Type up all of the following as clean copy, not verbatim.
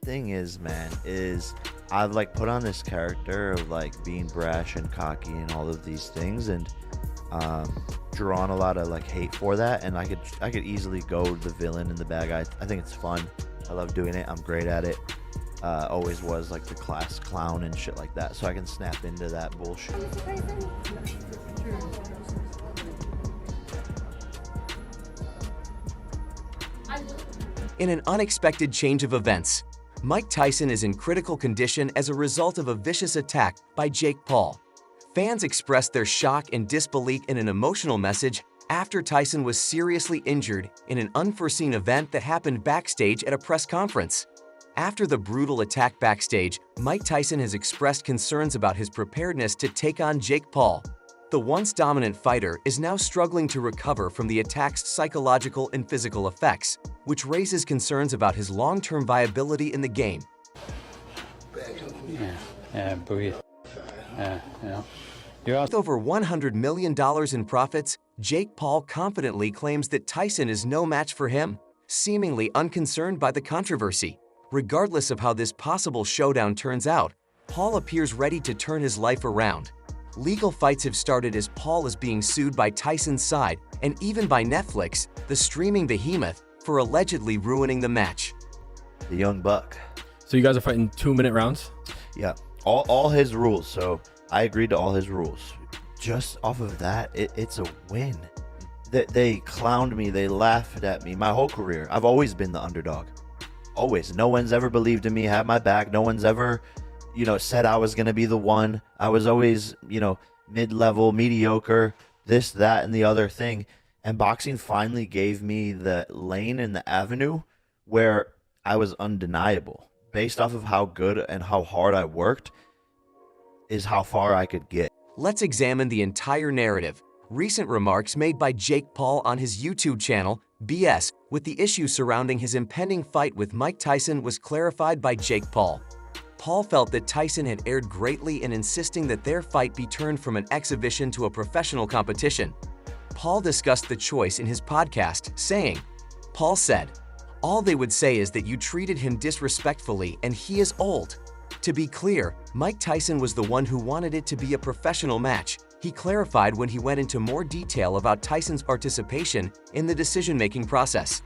thing is, man, is I've like put on this character of like being brash and cocky and all of these things, and drawn a lot of like hate for that, and I could easily go the villain and the bad guy. I think it's fun. I love doing it. I'm great at it. Always was like the class clown and shit like that, so I can snap into that bullshit. In an unexpected change of events, Mike Tyson is in critical condition as a result of a vicious attack by Jake Paul. Fans expressed their shock and disbelief in an emotional message after Tyson was seriously injured in an unforeseen event that happened backstage at a press conference. After the brutal attack backstage, Mike Tyson has expressed concerns about his preparedness to take on Jake Paul. The once dominant fighter is now struggling to recover from the attack's psychological and physical effects, which raises concerns about his long-term viability in the game. Breathe. With over $100 million in profits, Jake Paul confidently claims that Tyson is no match for him, seemingly unconcerned by the controversy. Regardless of how this possible showdown turns out, Paul appears ready to turn his life around. Legal fights have started as Paul is being sued by Tyson's side and even by Netflix, the streaming behemoth, for allegedly ruining the match. The young buck. So you guys are fighting 2-minute rounds? Yeah, all his rules. So I agreed to all his rules. Just off of that, it's a win. They clowned me. They laughed at me my whole career. I've always been the underdog. Always. No one's ever believed in me, had my back. No one's ever, said I was going to be the one. I was always, mid-level, mediocre, this, that, and the other thing. And boxing finally gave me the lane and the avenue where I was undeniable. Based off of how good and how hard I worked is how far I could get. Let's examine the entire narrative. Recent remarks made by Jake Paul on his YouTube channel, BS, with the issue surrounding his impending fight with Mike Tyson was clarified by Jake Paul. Paul felt that Tyson had erred greatly in insisting that their fight be turned from an exhibition to a professional competition. Paul discussed the choice in his podcast, saying, Paul said, "All they would say is that you treated him disrespectfully and he is old." To be clear, Mike Tyson was the one who wanted it to be a professional match. He clarified when he went into more detail about Tyson's participation in the decision-making process.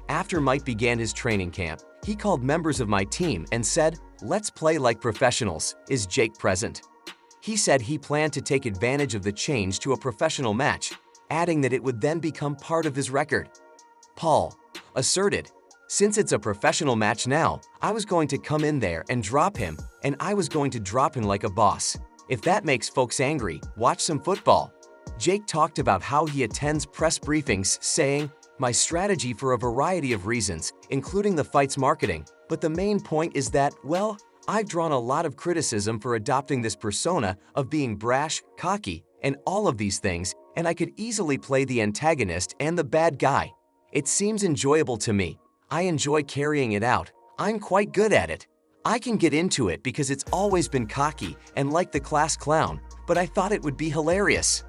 After Mike began his training camp, he called members of my team and said, "Let's play like professionals. Is Jake present?" He said he planned to take advantage of the change to a professional match, adding that it would then become part of his record. Paul asserted, "Since it's a professional match now, I was going to come in there and drop him, and I was going to drop him like a boss. If that makes folks angry, watch some football." Jake talked about how he attends press briefings, saying, "My strategy for a variety of reasons, including the fight's marketing, but the main point is that, well, I've drawn a lot of criticism for adopting this persona of being brash, cocky, and all of these things, and I could easily play the antagonist and the bad guy. It seems enjoyable to me. I enjoy carrying it out. I'm quite good at it. I can get into it because it's always been cocky and like the class clown, but I thought it would be hilarious."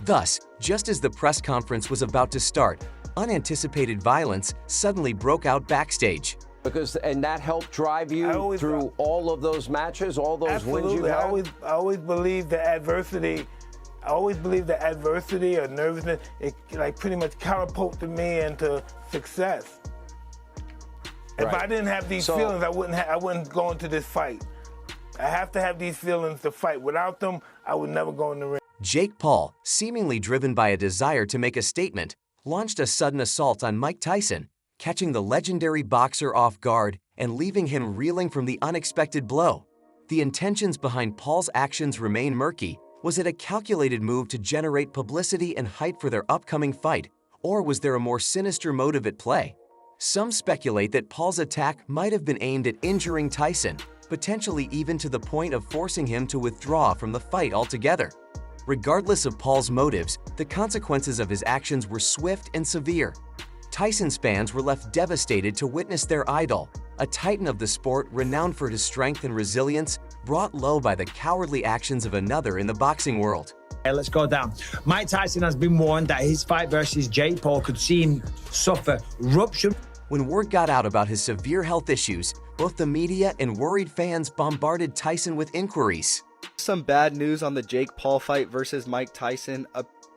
Thus, just as the press conference was about to start, unanticipated violence suddenly broke out backstage. And that helped drive you through all of those matches, all those wins you had? I always believe that adversity. I always believe that adversity or nervousness, it like pretty much catapulted me into success. If I didn't have these feelings, I wouldn't go into this fight. I have to have these feelings to fight. Without them, I would never go in the ring. Jake Paul, seemingly driven by a desire to make a statement, launched a sudden assault on Mike Tyson, catching the legendary boxer off guard and leaving him reeling from the unexpected blow. The intentions behind Paul's actions remain murky. Was it a calculated move to generate publicity and hype for their upcoming fight, or was there a more sinister motive at play? Some speculate that Paul's attack might have been aimed at injuring Tyson, potentially even to the point of forcing him to withdraw from the fight altogether. Regardless of Paul's motives, the consequences of his actions were swift and severe. Tyson's fans were left devastated to witness their idol, a titan of the sport renowned for his strength and resilience, brought low by the cowardly actions of another in the boxing world. Let's go down. Mike Tyson has been warned that his fight versus Jake Paul could see him suffer rupture. When word got out about his severe health issues, both the media and worried fans bombarded Tyson with inquiries. Some bad news on the Jake Paul fight versus Mike Tyson.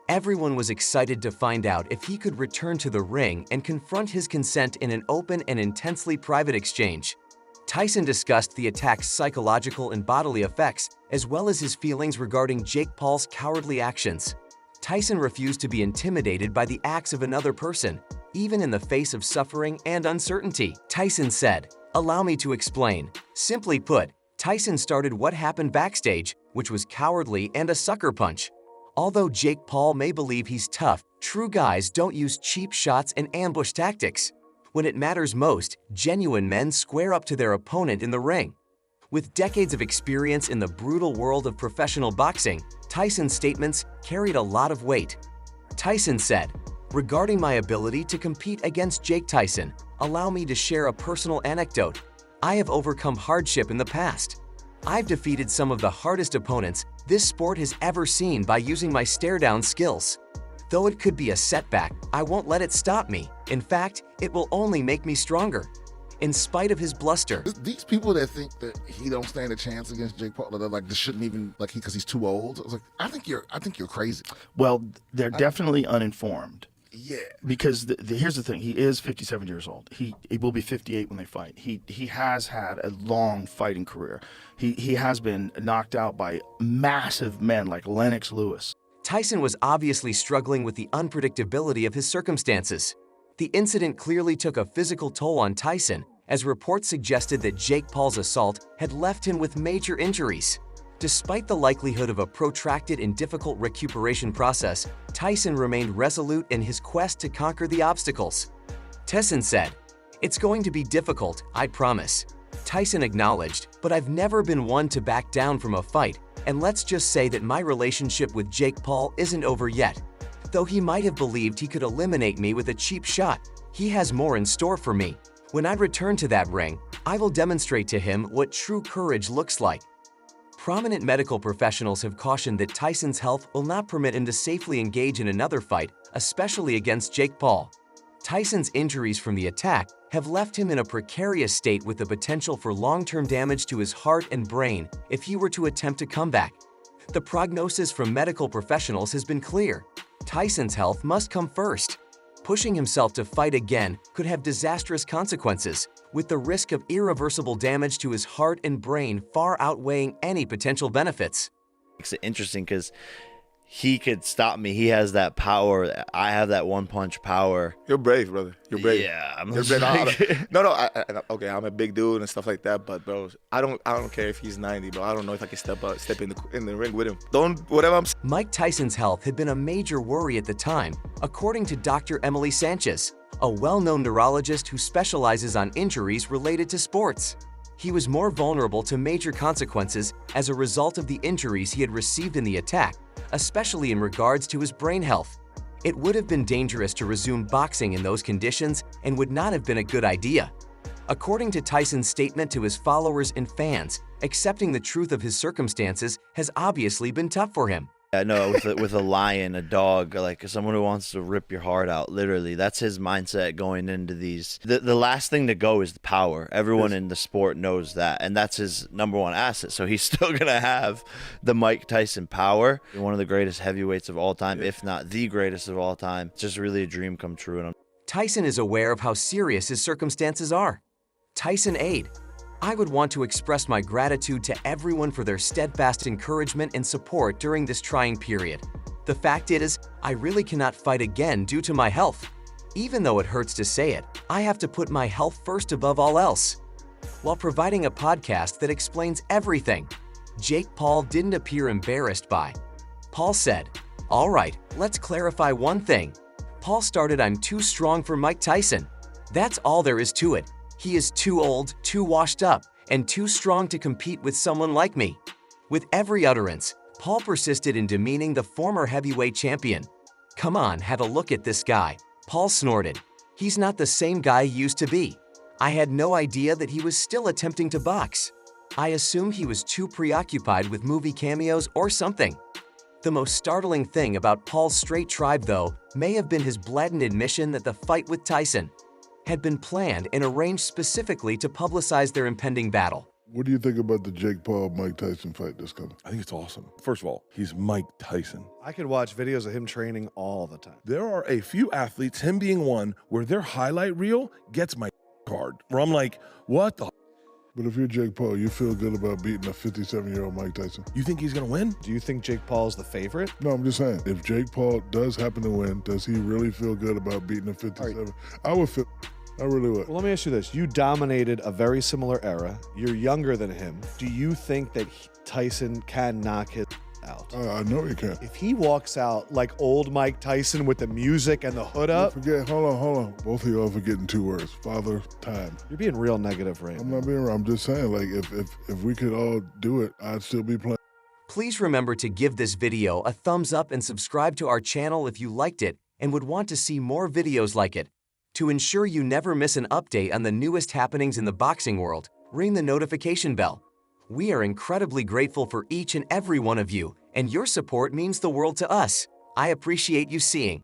Everyone was excited to find out if he could return to the ring and confront his consent in an open and intensely private exchange. Tyson discussed the attack's psychological and bodily effects, as well as his feelings regarding Jake Paul's cowardly actions. Tyson refused to be intimidated by the acts of another person, even in the face of suffering and uncertainty. Tyson said, "Allow me to explain. Simply put, Tyson started what happened backstage, which was cowardly and a sucker punch. Although Jake Paul may believe he's tough, true guys don't use cheap shots and ambush tactics. When it matters most, genuine men square up to their opponent in the ring." With decades of experience in the brutal world of professional boxing, Tyson's statements carried a lot of weight. Tyson said, "Regarding my ability to compete against Jake Tyson, allow me to share a personal anecdote. I have overcome hardship in the past. I've defeated some of the hardest opponents this sport has ever seen by using my stare-down skills. Though it could be a setback, I won't let it stop me. In fact, it will only make me stronger." In spite of his bluster, These people that think that he don't stand a chance against Jake Paul, they're like, this shouldn't even, like, because he's too old. I was like, I think you're crazy. Well, they're definitely uninformed. Yeah. Because here's the thing: he is 57 years old. He will be 58 when they fight. He has had a long fighting career. He has been knocked out by massive men like Lennox Lewis. Tyson was obviously struggling with the unpredictability of his circumstances. The incident clearly took a physical toll on Tyson, as reports suggested that Jake Paul's assault had left him with major injuries. Despite the likelihood of a protracted and difficult recuperation process, Tyson remained resolute in his quest to conquer the obstacles. Tyson said, "It's going to be difficult, I promise." Tyson acknowledged, "But I've never been one to back down from a fight, and let's just say that my relationship with Jake Paul isn't over yet. Though he might have believed he could eliminate me with a cheap shot, he has more in store for me. When I return to that ring, I will demonstrate to him what true courage looks like." Prominent medical professionals have cautioned that Tyson's health will not permit him to safely engage in another fight, especially against Jake Paul. Tyson's injuries from the attack have left him in a precarious state with the potential for long-term damage to his heart and brain if he were to attempt a comeback. The prognosis from medical professionals has been clear. Tyson's health must come first. Pushing himself to fight again could have disastrous consequences, with the risk of irreversible damage to his heart and brain far outweighing any potential benefits. Makes it interesting because he could stop me. He has that power. I have that one punch power. You're brave, brother. You're brave. Yeah, I'm You're brave. Okay, I'm a big dude and stuff like that, but bro, I don't care if he's 90, bro. I don't know if I can step in the ring with him. Mike Tyson's health had been a major worry at the time, according to Dr. Emily Sanchez, a well-known neurologist who specializes on injuries related to sports. He was more vulnerable to major consequences as a result of the injuries he had received in the attack, especially in regards to his brain health. It would have been dangerous to resume boxing in those conditions and would not have been a good idea. According to Tyson's statement to his followers and fans, accepting the truth of his circumstances has obviously been tough for him. I know with a lion, a dog, like someone who wants to rip your heart out, literally. That's his mindset going into these. The last thing to go is the power. Everyone in the sport knows that, and that's his number one asset. So he's still going to have the Mike Tyson power. One of the greatest heavyweights of all time, if not the greatest of all time. It's just really a dream come true. Tyson is aware of how serious his circumstances are. Tyson Aid. I would want to express my gratitude to everyone for their steadfast encouragement and support during this trying period. The fact is, I really cannot fight again due to my health. Even though it hurts to say it, I have to put my health first above all else. While providing a podcast that explains everything, Jake Paul didn't appear embarrassed by. Paul said, "All right, let's clarify one thing. Paul started I'm too strong for Mike Tyson. That's all there is to it. He is too old, too washed up, and too strong to compete with someone like me." With every utterance, Paul persisted in demeaning the former heavyweight champion. "Come on, have a look at this guy," Paul snorted. "He's not the same guy he used to be. I had no idea that he was still attempting to box. I assumed he was too preoccupied with movie cameos or something." The most startling thing about Paul's straight tribe, though, may have been his blatant admission that the fight with Tyson had been planned and arranged specifically to publicize their impending battle. What do you think about the Jake Paul-Mike Tyson fight that's coming? I think it's awesome. First of all, he's Mike Tyson. I could watch videos of him training all the time. There are a few athletes, him being one, where their highlight reel gets my card. Where I'm like, what the? But if you're Jake Paul, you feel good about beating a 57-year-old Mike Tyson? You think he's going to win? Do you think Jake Paul's the favorite? No, I'm just saying, if Jake Paul does happen to win, does he really feel good about beating a 57? Right. I would feel... I really would. Well, let me ask you this. You dominated a very similar era. You're younger than him. Do you think that Tyson can knock his out? I know he can. If he walks out like old Mike Tyson with the music and the hood up. Hold on. Both of y'all forgetting two words. Father Time. You're being real negative, Ray. I'm not being real. I'm just saying, like, if we could all do it, I'd still be playing. Please remember to give this video a thumbs up and subscribe to our channel if you liked it and would want to see more videos like it. To ensure you never miss an update on the newest happenings in the boxing world, ring the notification bell. We are incredibly grateful for each and every one of you, and your support means the world to us. I appreciate you seeing.